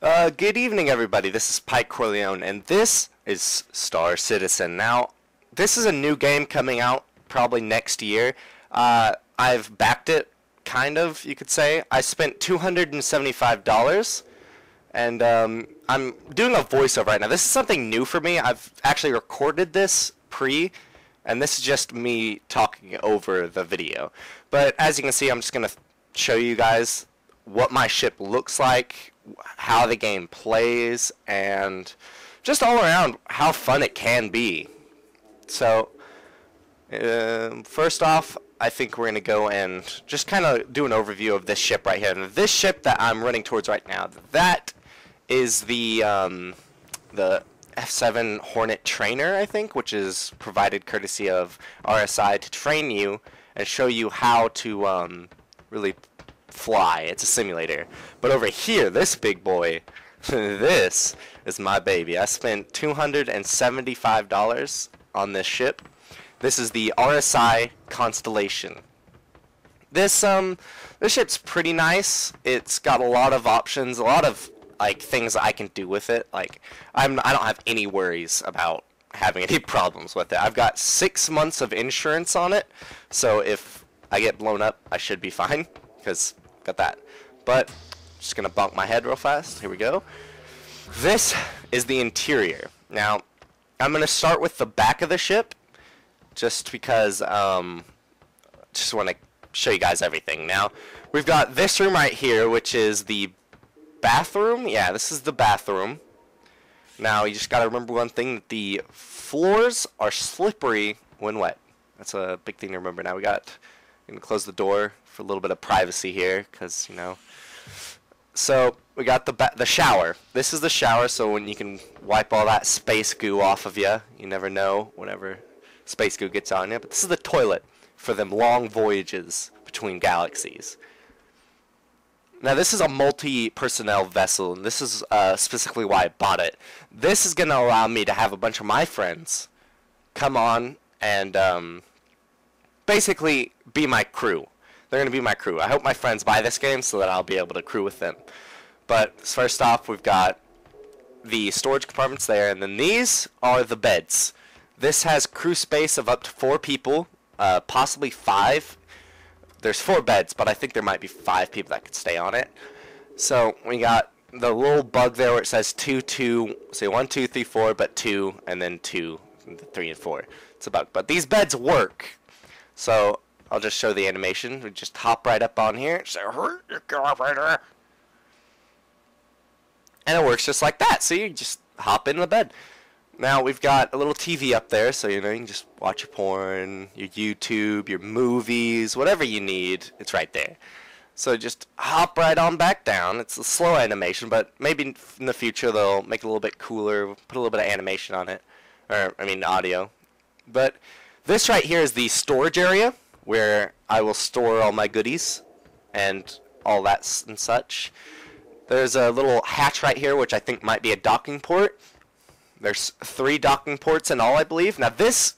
Good evening, everybody. This is Pike Corleone, and this is Star Citizen. Now, this is a new game coming out probably next year. I've backed it, kind of, you could say. I spent $275, and I'm doing a voiceover right now. This is something new for me. I've actually recorded this and this is just me talking over the video. But as you can see, I'm just going to show you guys what my ship looks like, how the game plays, and just all around how fun it can be. So first off, I think we're going to go and just kind of do an overview of this ship right here. And this ship that I'm running towards right now, that is the F7 Hornet trainer, I think, which is provided courtesy of RSI to train you and show you how to really fly. It's a simulator. But over here, this big boy, this is my baby. I spent $275 on this ship. This is the RSI Constellation. This ship's pretty nice. It's got a lot of options, a lot of things I can do with it. Like I don't have any worries about having any problems with it. I've got 6 months of insurance on it, so if I get blown up, I should be fine because got that. But just gonna bonk my head real fast. Here we go. This is the interior. Now I'm gonna start with the back of the ship, just because just want to show you guys everything. Now we've got this room right here, which is the bathroom. Yeah, this is the bathroom. Now you just gotta remember one thing, that the floors are slippery when wet. That's a big thing to remember. Now I'm gonna close the door for a little bit of privacy here, because you know. So we got the shower. This is the shower, so when you can wipe all that space goo off of you. You never know whenever space goo gets on you. But this is the toilet for them long voyages between galaxies. Now this is a multi-personnel vessel, and this is specifically why I bought it. This is going to allow me to have a bunch of my friends come on and basically be my crew. They're going to be my crew. I hope my friends buy this game so that I'll be able to crew with them. But first off, we've got the storage compartments there, and then these are the beds. This has crew space of up to 4 people, possibly 5. There's 4 beds, but I think there might be 5 people that could stay on it. So we got the little bug there where it says 2, 2, say 1, 2, 3, 4, but 2, and then 2, 3, and 4. It's a bug. But these beds work. So I'll just show the animation. We just hop right up on here. Say, go up right there. And it works just like that. So you just hop in the bed. Now we've got a little TV up there, so you know you can just watch your porn, your YouTube, your movies, whatever you need. It's right there. So just hop right on back down. It's a slow animation, but maybe in the future they'll make it a little bit cooler, put a little bit of animation on it, or I mean audio. But this right here is the storage area where I will store all my goodies and all that and such. There's a little hatch right here, which I think might be a docking port. There's 3 docking ports in all, I believe. Now that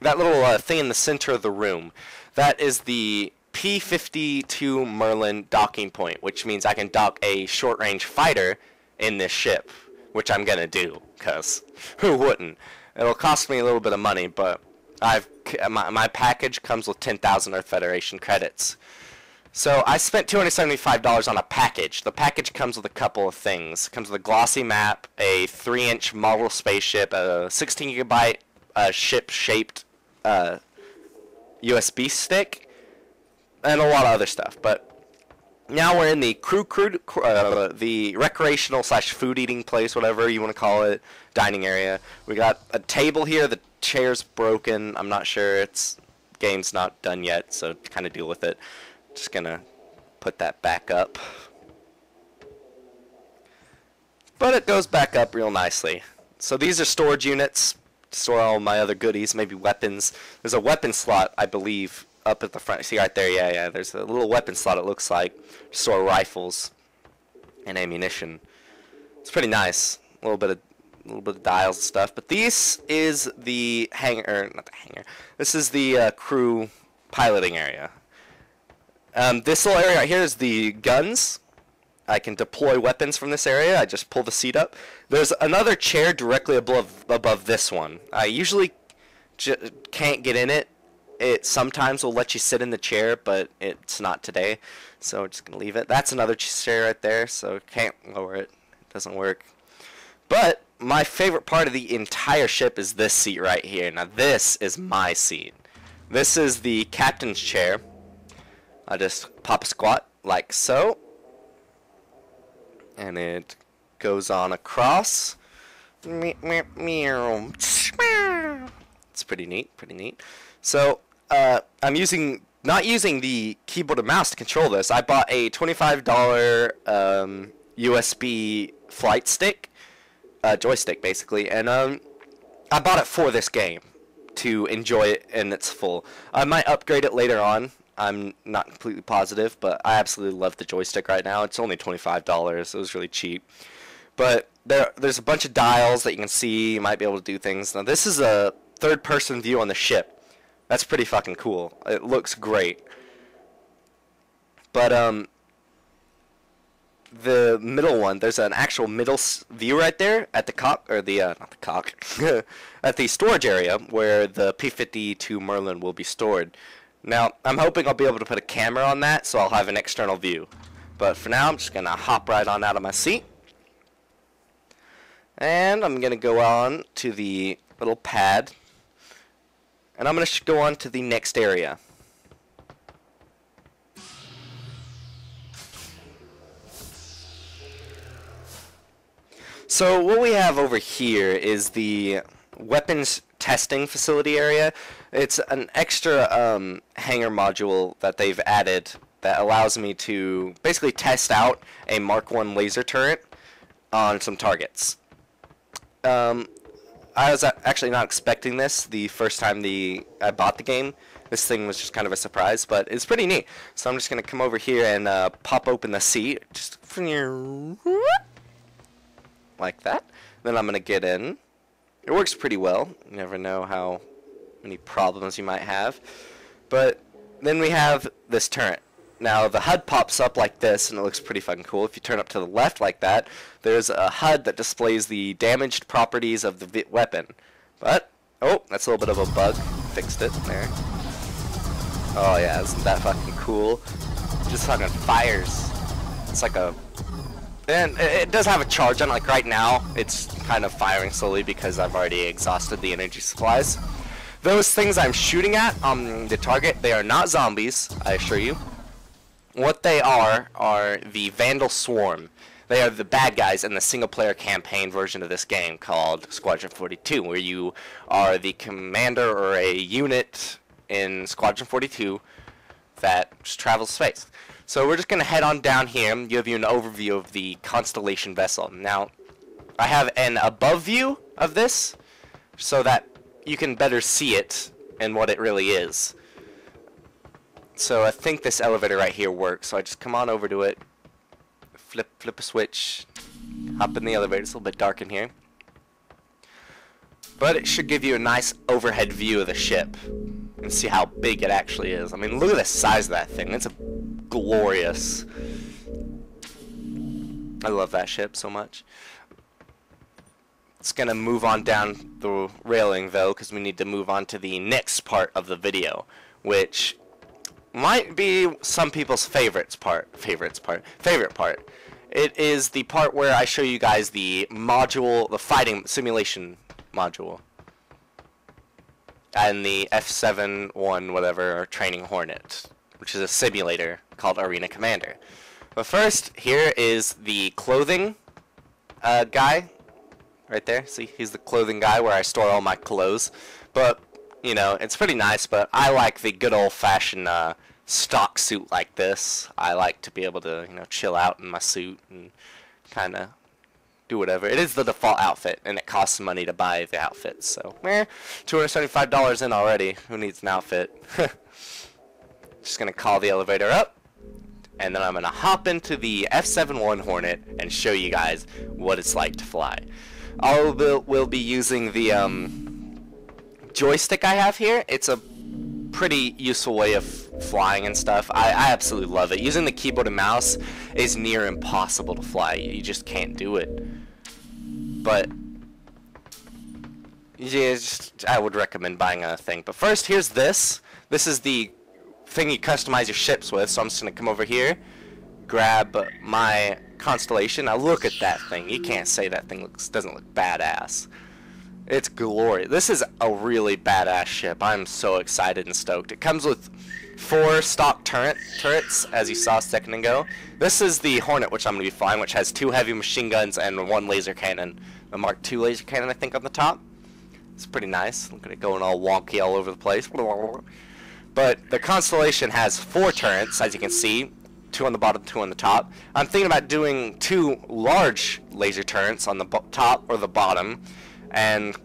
little thing in the center of the room, that is the P-52 Merlin docking point, which means I can dock a short-range fighter in this ship, which I'm going to do, because who wouldn't? It'll cost me a little bit of money, but my package comes with 10,000 Earth Federation credits. So I spent $275 on a package. The package comes with a couple of things. It comes with a glossy map, a 3-inch model spaceship, a 16 GB ship-shaped USB stick, and a lot of other stuff. But now we're in the the recreational / food eating place, whatever you want to call it, dining area. We got a table here. The chair's broken. I'm not sure. Game's not done yet, so kind of deal with it. Just gonna put that back up, but it goes back up real nicely. So these are storage units to store all my other goodies, maybe weapons. There's a weapon slot, I believe, up at the front. See right there? Yeah. There's a little weapon slot, it looks like, to store rifles and ammunition. It's pretty nice. A little bit of dials and stuff. But this is the hangar, not the hangar. This is the crew piloting area. This little area right here is the guns. I can deploy weapons from this area. I just pull the seat up. There's another chair directly above this one. I usually can't get in it. It sometimes will let you sit in the chair, but it's not today, so we're just gonna leave it. That's another chair right there, so can't lower it. It doesn't work. But my favorite part of the entire ship is this seat right here. Now this is my seat. This is the captain's chair. I just pop a squat like so, and it goes on across. It's pretty neat, pretty neat. So I'm not using the keyboard and mouse to control this. I bought a $25 USB flight stick, joystick basically, and I bought it for this game to enjoy it in its full. I might upgrade it later on. I'm not completely positive, but I absolutely love the joystick right now. It's only $25. It was really cheap. But there's a bunch of dials that you can see. You might be able to do things. Now this is a third-person view on the ship. That's pretty fucking cool. It looks great. But the middle one, there's an actual middle view right there at the not the cock, at the storage area where the P-52 Merlin will be stored. Now, I'm hoping I'll be able to put a camera on that, so I'll have an external view. But for now, I'm just gonna hop right on out of my seat. And I'm gonna go on to the little pad. And I'm gonna go on to the next area. So what we have over here is the weapons testing facility area. It's an extra hangar module that they've added that allows me to basically test out a Mark I laser turret on some targets. I was actually not expecting this the first time I bought the game. This thing was just kind of a surprise, but it's pretty neat. So I'm just going to come over here and pop open the seat. Just like that. Then I'm going to get in. It works pretty well. You never know how many problems you might have. But then we have this turret. Now the HUD pops up like this, and it looks pretty fucking cool. If you turn up to the left like that, there's a HUD that displays the damaged properties of the weapon. But, oh, that's a little bit of a bug. Fixed it there. Oh yeah, isn't that fucking cool? Just fucking fires. It's like a... And it does have a charge on it. Like right now, it's kind of firing slowly because I've already exhausted the energy supplies. Those things I'm shooting at on the target, they are not zombies, I assure you. What they are the Vandal Swarm. They are the bad guys in the single-player campaign version of this game called Squadron 42, where you are the commander or a unit in Squadron 42 that just travels space. So we're just going to head on down here and give you an overview of the Constellation vessel. Now, I have an above view of this so that you can better see it and what it really is. So I think this elevator right here works. So I just come on over to it, flip a switch, hop in the elevator. It's a little bit dark in here, but it should give you a nice overhead view of the ship and see how big it actually is. I mean, look at the size of that thing. It's glorious. I love that ship so much. It's gonna move on down the railing though, because we need to move on to the next part of the video, which might be some people's favorite part. It is the part where I show you guys the module, the fighting simulation module, and the F-7-1 whatever, or Training Hornet, which is a simulator called Arena Commander. But first, here is the clothing guy, right there. See, he's the clothing guy where I store all my clothes. But you know, it's pretty nice, but I like the good old-fashioned stock suit like this. I like to be able to, you know, chill out in my suit and kind of do whatever. It is the default outfit, and it costs money to buy the outfits, so, $275 in already. Who needs an outfit? Just going to call the elevator up, and then I'm going to hop into the F-7-1 Hornet and show you guys what it's like to fly. We'll be using the joystick I have here. It's a pretty useful way of flying and stuff. I absolutely love it. Using the keyboard and mouse is near impossible to fly. You just can't do it. But yeah, I would recommend buying a thing. But first, here's this. This is the thing you customize your ships with. So I'm just gonna come over here, grab my Constellation. Now look at that thing. You can't say that thing doesn't look badass. It's glorious. This is a really badass ship. I'm so excited and stoked. It comes with 4 stock turrets, as you saw a second ago. This is the Hornet, which I'm going to be flying, which has 2 heavy machine guns and 1 laser cannon. A Mark II laser cannon, I think, on the top. It's pretty nice. Look at it going all wonky all over the place. But the Constellation has 4 turrets, as you can see. 2 on the bottom, 2 on the top. I'm thinking about doing 2 large laser turrets on the top or the bottom. And,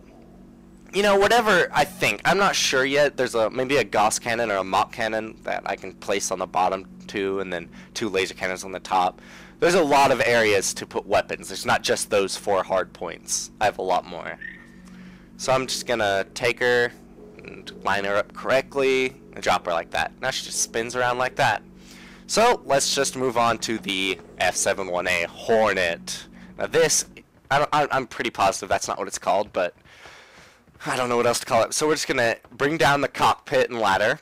you know, whatever I think. I'm not sure yet. There's maybe a Gauss cannon or a Mach cannon that I can place on the bottom 2, and then 2 laser cannons on the top. There's a lot of areas to put weapons. There's not just those 4 hard points. I have a lot more. So I'm just going to take her and line her up correctly and drop her like that. Now she just spins around like that. So let's just move on to the F-71A Hornet. Now this, I'm pretty positive that's not what it's called, but I don't know what else to call it. So we're just going to bring down the cockpit and ladder.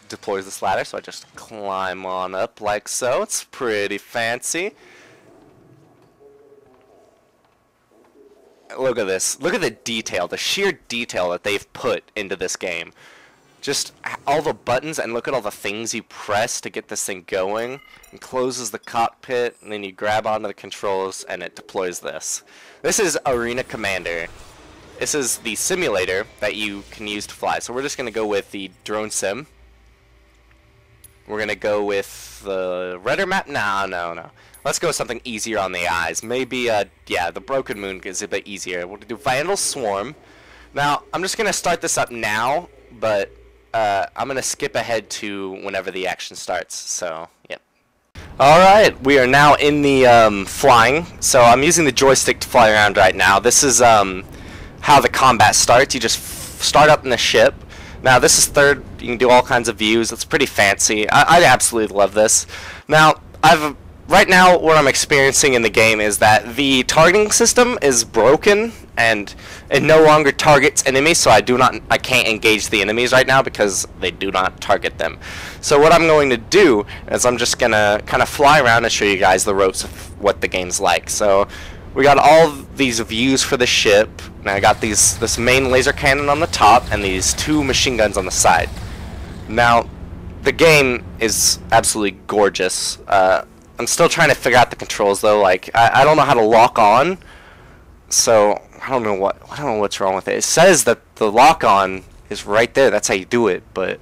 Deploys this ladder, so I just climb on up like so. It's pretty fancy. Look at this. Look at the detail, the sheer detail that they've put into this game. Just all the buttons, and look at all the things you press to get this thing going. It closes the cockpit, and then you grab onto the controls, and it deploys this. This is Arena Commander. This is the simulator that you can use to fly. So we're just going to go with the drone sim. We're going to go with the rudder map. No. Let's go with something easier on the eyes. Maybe, yeah, the Broken Moon is a bit easier. We'll do Vandal Swarm. Now, I'm just going to start this up now, but I'm going to skip ahead to whenever the action starts. So, yep. Alright, we are now in the flying. So I'm using the joystick to fly around right now. This is how the combat starts. You just start up in the ship. Now this is third. You can do all kinds of views. It's pretty fancy. I absolutely love this. Now right now what I'm experiencing in the game is that the targeting system is broken and it no longer targets enemies. So I can't engage the enemies right now because they do not target them. So what I'm going to do is I'm just gonna kind of fly around and show you guys the ropes of what the game's like. So we got all these views for the ship. Now I got this main laser cannon on the top and these 2 machine guns on the side. Now the game is absolutely gorgeous. I'm still trying to figure out the controls though. Like I don't know how to lock on, so I don't know what's wrong with it. It says that the lock on is right there. That's how you do it, but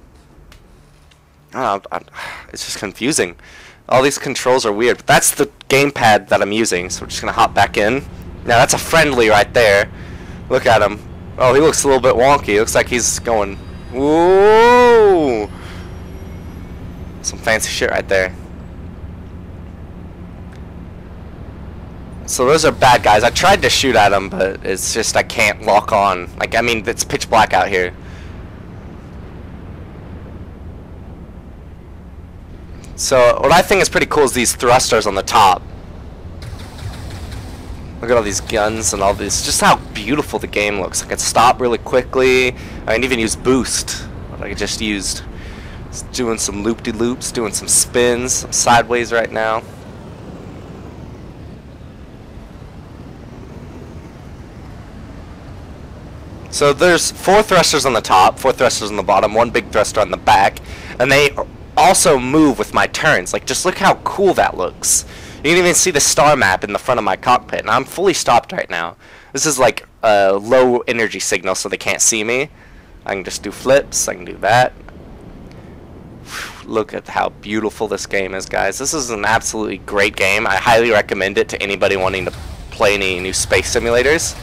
I don't know, it's just confusing. All these controls are weird, but that's the gamepad that I'm using, so we're just going to hop back in. Now, that's a friendly right there. Look at him. Oh, he looks a little bit wonky. Looks like he's going, whoa! Some fancy shit right there. So those are bad guys. I tried to shoot at them, but it's just I can't lock on. Like, I mean, it's pitch black out here. So what I think is pretty cool is these thrusters on the top. Look at all these guns and all this. Just how beautiful the game looks. I can stop really quickly. I can even use boost. What I just used. Just doing some loop-de-loops, doing some spins. I'm sideways right now. So there's 4 thrusters on the top, 4 thrusters on the bottom, 1 big thruster on the back, and they also move with my turns. Like, just look how cool that looks. You can even see the star map in the front of my cockpit, and I'm fully stopped right now. This is like a low energy signal, so they can't see me. I can just do flips. I can do that. Look at how beautiful this game is, guys. This is an absolutely great game. I highly recommend it to anybody wanting to play any new space simulators.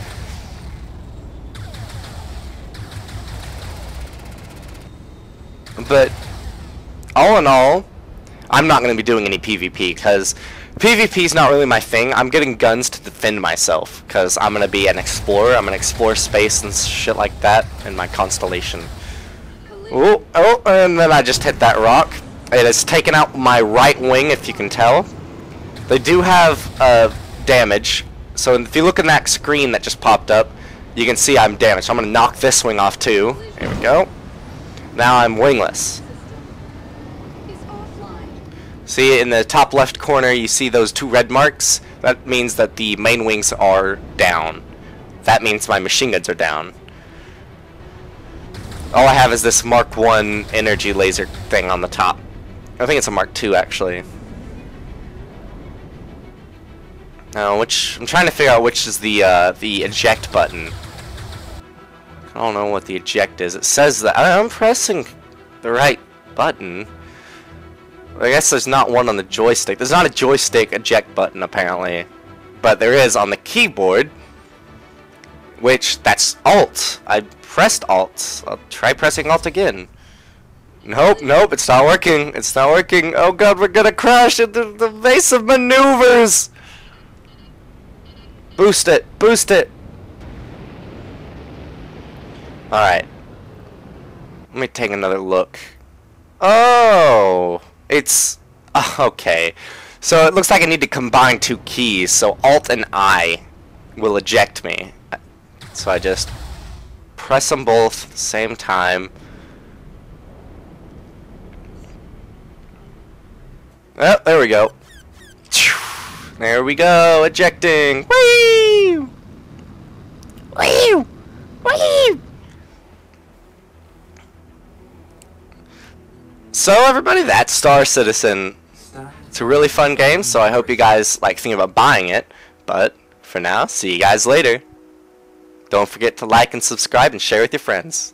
But all in all, I'm not going to be doing any PvP because PvP is not really my thing. I'm getting guns to defend myself because I'm going to be an explorer. I'm going to explore space and shit like that in my Constellation. Oh, and then I just hit that rock. It has taken out my right wing, if you can tell. They do have damage. So if you look in that screen that just popped up, you can see I'm damaged. I'm going to knock this wing off too. There we go. Now I'm wingless. See, in the top left corner, you see those 2 red marks? That means that the main wings are down. That means my machine guns are down. All I have is this Mark 1 energy laser thing on the top. I think it's a Mark 2 actually. Now, I'm trying to figure out which is the eject button. I don't know what the eject is. It says that I'm pressing the right button. I guess there's not one on the joystick. There's not a joystick eject button apparently, but there is on the keyboard. Which that's Alt. I pressed Alt. I'll try pressing Alt again. Nope, it's not working. It's not working. Oh god, we're gonna crash into the base of maneuvers. Boost it! Boost it! Alright. Let me take another look. Oh! It's... okay. So it looks like I need to combine 2 keys. So Alt and I will eject me. So I just press them both at the same time. Oh, there we go. There we go, ejecting. Whee! Whee! Whee! So everybody, that's Star Citizen. It's a really fun game, so I hope you guys like thinking about buying it. But for now, see you guys later. Don't forget to like and subscribe and share with your friends.